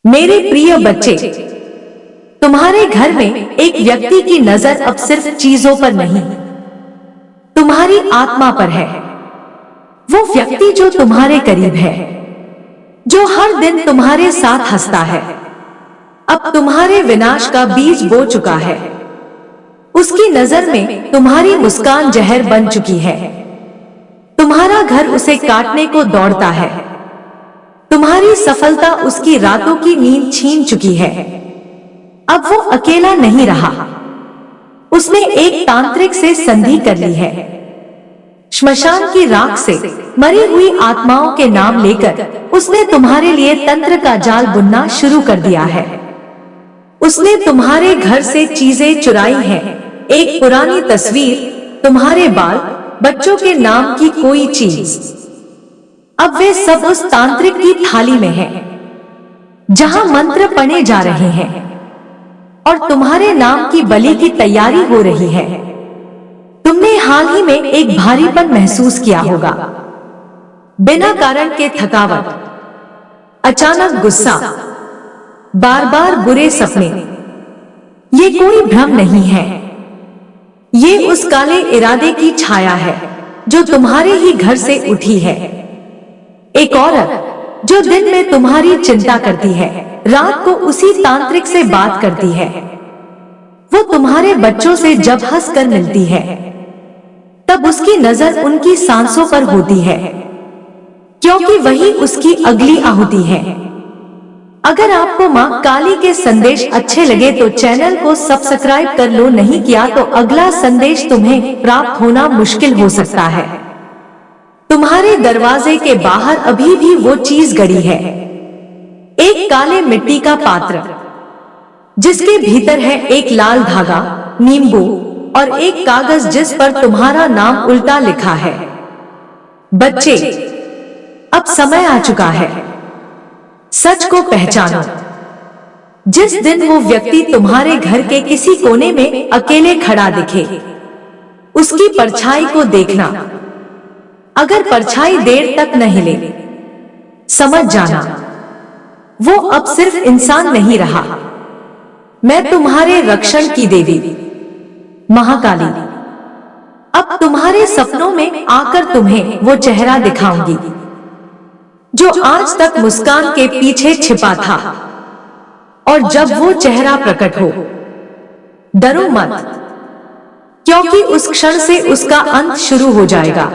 मेरे प्रिय बच्चे, तुम्हारे घर में एक व्यक्ति की नजर अब सिर्फ चीजों पर नहीं, तुम्हारी आत्मा पर है। वो व्यक्ति जो तुम्हारे करीब है, जो हर दिन तुम्हारे साथ हंसता है, अब तुम्हारे विनाश का बीज बो चुका है। उसकी नजर में तुम्हारी मुस्कान जहर बन चुकी है। तुम्हारा घर उसे काटने को दौड़ता है। तुम्हारी सफलता उसकी रातों की नींद छीन चुकी है। अब वो अकेला नहीं रहा। उसने एक तांत्रिक से संधि कर ली है। श्मशान की राख से मरी हुई आत्माओं के नाम लेकर उसने तुम्हारे लिए तंत्र का जाल बुनना शुरू कर दिया है। उसने तुम्हारे घर से चीजें चुराई हैं, एक पुरानी तस्वीर, तुम्हारे बाल, बच्चों के नाम की कोई चीज। अब वे सब उस तांत्रिक की थाली में हैं, जहां मंत्र पढ़े जा रहे हैं और तुम्हारे नाम की बलि की तैयारी हो रही है। तुमने हाल ही में एक भारीपन महसूस किया होगा, बिना कारण के थकावट, अचानक गुस्सा, बार बार बुरे सपने। ये कोई भ्रम नहीं है, ये उस काले इरादे की छाया है जो तुम्हारे ही घर से उठी है। एक औरत जो दिन में तुम्हारी चिंता करती है, रात को उसी तांत्रिक से बात करती है। वो तुम्हारे बच्चों से जब हंसकर मिलती है, तब उसकी नजर उनकी सांसों पर होती है, क्योंकि वही उसकी अगली आहुति है। अगर आपको मां काली के संदेश अच्छे लगे तो चैनल को सब्सक्राइब कर लो, नहीं किया तो अगला संदेश तुम्हें प्राप्त होना मुश्किल हो सकता है। तुम्हारे दरवाजे के बाहर अभी भी वो चीज गड़ी है, एक काले मिट्टी का पात्र, जिसके भीतर है एक लाल धागा, नींबू और एक कागज जिस पर तुम्हारा नाम उल्टा लिखा है। बच्चे, अब समय आ चुका है, सच को पहचानो। जिस दिन वो व्यक्ति तुम्हारे घर के किसी कोने में अकेले खड़ा दिखे, उसकी परछाई को देखना। अगर परछाई देर तक न हिले, समझ जाना वो अब सिर्फ इंसान नहीं रहा। मैं तुम्हारे रक्षण की देवी महाकाली अब तुम्हारे सपनों में आकर तुम्हें वो चेहरा दिखाऊंगी जो आज तक मुस्कान के पीछे छिपा था। और जब वो चेहरा प्रकट हो, डरो मत, क्योंकि उस क्षण से उसका अंत शुरू हो जाएगा।